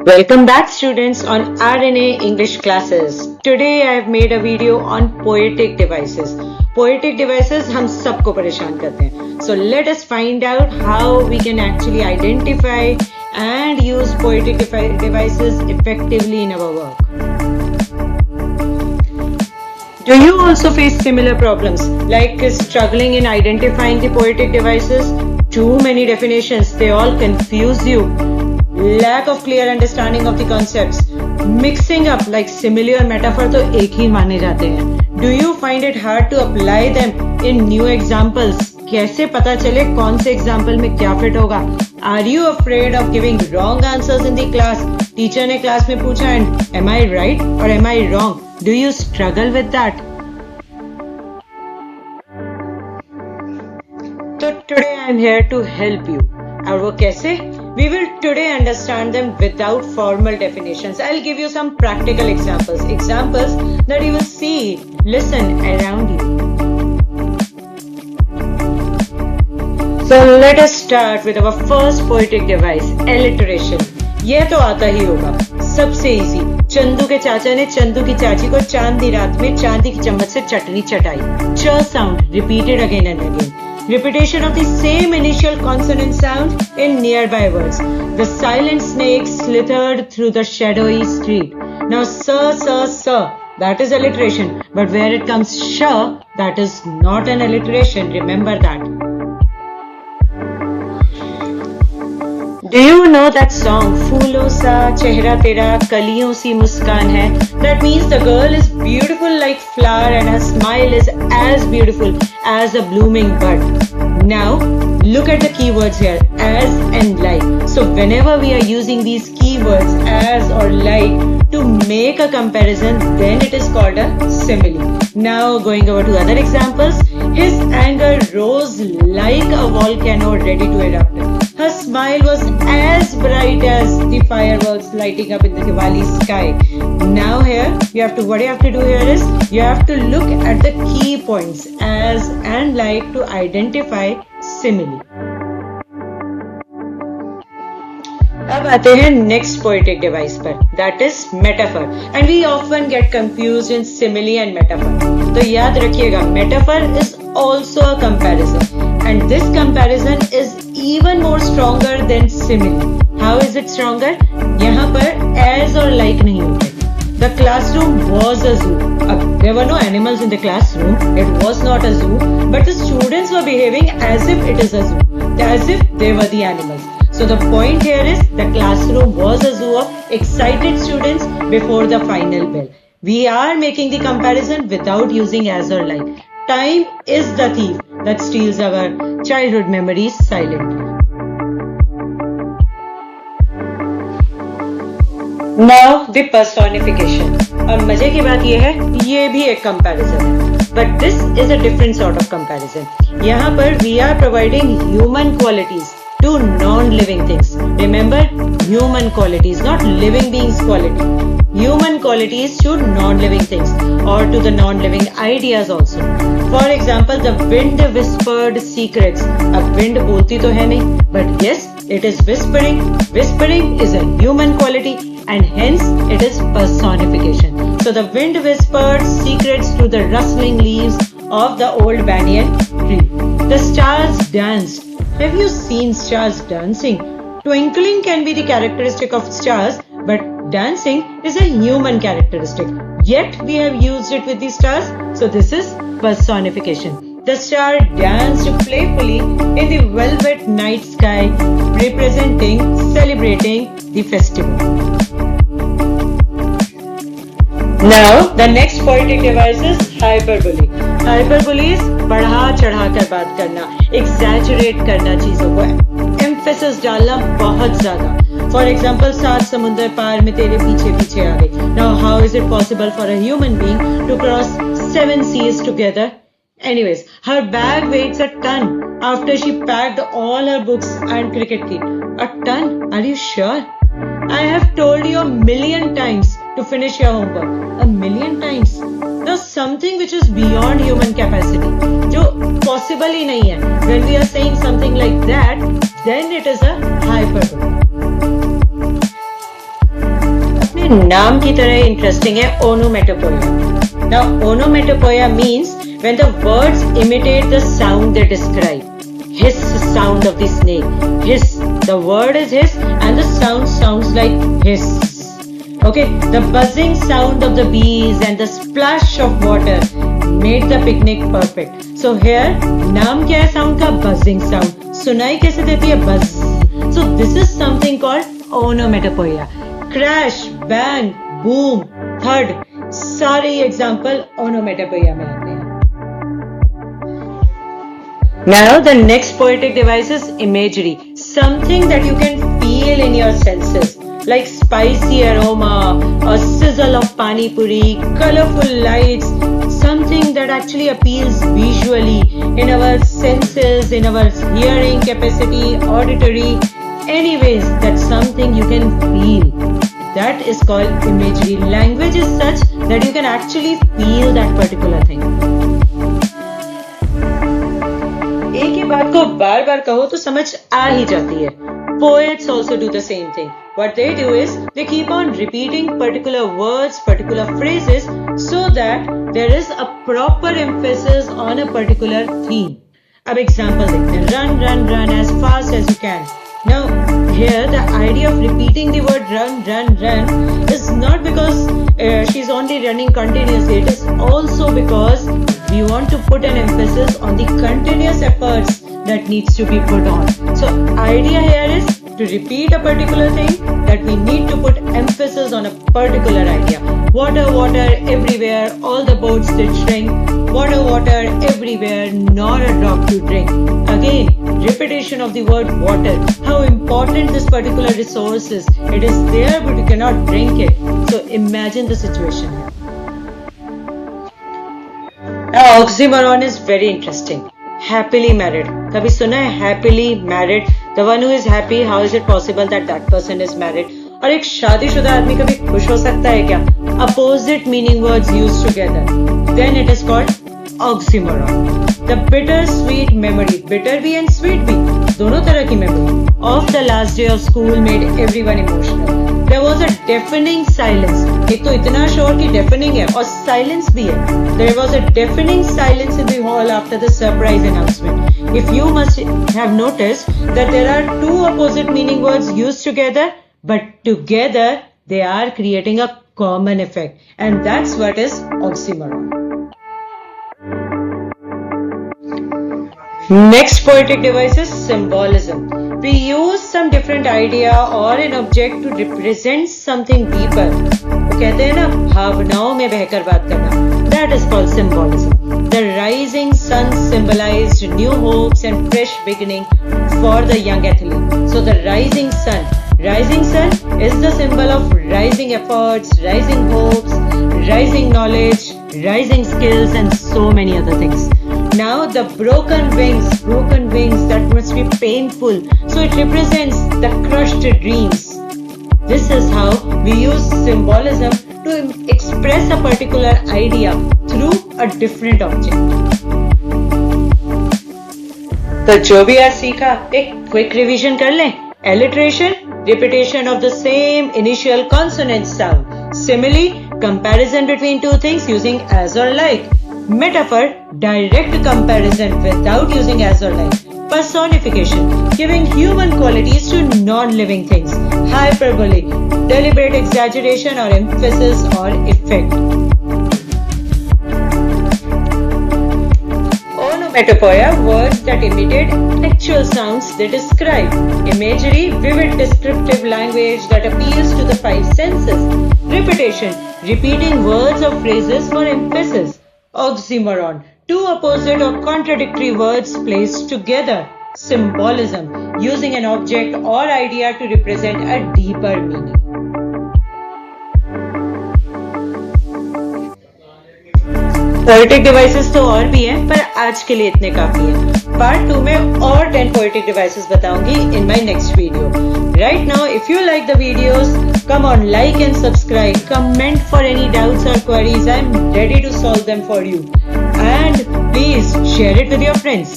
Welcome back students on RNA English classes. Today I have made a video on poetic devices. Poetic devices हम सबको परेशान करते हैं. So let us find out how we can actually identify and use poetic devices effectively in our work. Do you also face similar problems like struggling in identifying the poetic devices? Too many definitions, they all confuse you. Lack of clear understanding of the concepts. Mixing up like simile और metaphor तो एक ही माने जाते हैं. Do you find it hard to apply them in new examples? कैसे पता चले कौन से example में क्या fit होगा? Are you afraid of giving wrong answers in the class? Teacher ने class में पूछा and am I right or am I wrong? Do you struggle with that? So today I am here to help you. और वो कैसे? We will today understand them without formal definitions. I'll give you some practical examples. Examples that you will see, listen around you. So let us start with our first poetic device, alliteration. ये तो आता ही होगा. सबसे easy. Chandu के चाचा ने चंदू की चाची को चांदी रात में चांदी की चम्मच से चटनी चटाई. च sound repeated again and again. Repetition of the same initial consonant sound in nearby words. The silent snake slithered through the shadowy street. Now, sir, that is alliteration. But where it comes sh, that is not an alliteration. Remember that. Do you know that song, Phoolon sa chehra tera kaliyon si muskaan hai? That means the girl is beautiful like flower and her smile is as beautiful as a blooming bud. Now, look at the keywords here, as and like. So whenever we are using these keywords as or like to make a comparison, then it is called a simile. Now going over to other examples, his anger rose like a volcano ready to erupt. Her smile was as bright as the fireworks lighting up in the Diwali sky. Now here, what you have to do here is, you have to look at the key points as and like to identify simile. अब आते हैं next poetic device पर, that is metaphor. And we often get confused in simile and metaphor. तो याद रखिएगा, metaphor is also a comparison. And this comparison is even more stronger than simile. How is it stronger? यहाँ पर as और like नहीं होते. The classroom was a zoo. There were no animals in the classroom. It was not a zoo. But the students were behaving as if it is a zoo. As if they were the animals. So the point here is the classroom was a zoo of excited students before the final bell. We are making the comparison without using as or like. Time is the thief that steals our childhood memories silently. Now the personification. और मजे की बात ये है, ये भी एक comparison है. But this is a different sort of comparison. यहाँ पर we are providing human qualities to non-living things. Remember, human qualities, not living beings quality. Human qualities to non-living things or to the non-living ideas also. For example, the wind whispered secrets. अब wind बोलती तो है नहीं, but yes, it is whispering. Whispering is a human quality and hence it is personification. So the wind whispered secrets through the rustling leaves of the old banyan tree. The stars danced. Have you seen stars dancing? Twinkling can be the characteristic of stars, but dancing is a human characteristic. Yet we have used it with the stars, so this is personification. The star danced playfully in the velvet night sky, celebrating the festival. Now, the next poetic device is hyperbole. Hyperbole is बढ़ा चढ़ा कर बात करना, exaggerate करना चीजों को, emphasis डालना बहुत ज्यादा. For example, 7 समुंदर पार में तेरे पीछे पीछे आ गई. Now, how is it possible for a human being to cross 7 seas together? Anyways, her bag weighs a ton after she packed all her books and cricket kit. A ton? Are you sure? I have told you a million times to finish your homework. A million times. Now something which is beyond human capacity, जो possible ही नहीं है. When we are saying something like that, then it is a hyperbole. नाम की तरह interesting है onomatopoeia. Now onomatopoeia means when the words imitate the sound they describe. Hiss sound of the snake. Hiss. The word is hiss and the sound sounds like hiss. Okay. The buzzing sound of the bees and the splash of water made the picnic perfect. So here नाम क्या है sound का? Buzzing sound. सुनाई कैसे देती है? Buzz. So this is something called onomatopoeia. Crash, bang, boom, thud, सारे example onomatopoeia में आते हैं. Now the next poetic device is imagery, something that you can feel in your senses, like spicy aroma, a sizzle of pani puri, colorful lights, something that actually appeals visually in our senses, in our hearing capacity, auditory, anyways, that's something you can feel. That is called imagery. Language is such that you can actually feel that particular thing. एक ही बात को बार बार कहो तो समझ आ ही जाती है. Poets also do the same thing. What they do is they keep on repeating particular words, particular phrases so that there is a proper emphasis on a particular theme. अब example देखते हैं. Run, run, run as fast as you can. Now here the idea of repeating the word run, run, run is not because she's only running continuously. It is also because we want to put an emphasis on the continuous efforts that needs to be put on. So idea here is to repeat a particular thing, that we need to put emphasis on a particular idea. Water, water everywhere, all the boats did shrink. Water, water everywhere, not a drop to drink. Again, repetition of the word water. How important this particular resource is. It is there but you cannot drink it. So imagine the situation here. Now oxymoron is very interesting. Happily married. कभी सुना है happily married? The one who is happy, how is it possible that that person is married? और एक शादीशुदा आदमी कभी खुश हो सकता है क्या? Opposite meaning words used together. Then it is called oxymoron. The bitter sweet memory, bitter भी and sweet भी, दोनों तरह की memory of the last day of school made everyone emotional. There was a deafening silence. एक तो इतना शोर कि deafening है और silence भी है. There was a deafening silence in the hall after the surprise announcement. If you must have noticed that there are two opposite meaning words used together, but together they are creating a common effect, and that's what is oxymoron. Next poetic device is symbolism. We use some different idea or an object to represent something deeper. वो कहते हैं ना भावनाओं में बहकर बात करना. That is called symbolism. The rising sun symbolized new hopes and fresh beginning for the young athlete. So the rising sun is the symbol of rising efforts, rising hopes, rising knowledge, rising skills, and so many other things. Now the broken wings that must be painful. So it represents the crushed dreams. This is how we use symbolism to express a particular idea through a different object. तो जो भी आज सीखा एक quick revision कर लें. Alliteration, repetition of the same initial consonant sound. Simile, comparison between two things using as or like. Metaphor, direct comparison without using as or like. Personification, giving human qualities to non-living things. Hyperbole, deliberate exaggeration or emphasis or effect. Onomatopoeia, words that imitate actual sounds they describe. Imagery, vivid descriptive language that appeals to the five senses. Repetition, repeating words or phrases for emphasis. Oxymoron, two opposite or contradictory words placed together. Symbolism, using an object or idea to represent a deeper meaning. Poetic devices तो और भी हैं, पर आज के लिए इतने काफी हैं. पार्ट 2 में और 10 पोएटिक डिवाइसेस बताऊंगी in my next video. Right now, if you like the videos, come on, like and subscribe. Comment for any doubts or queries. I'm ready to solve them for you. And please share it with your friends.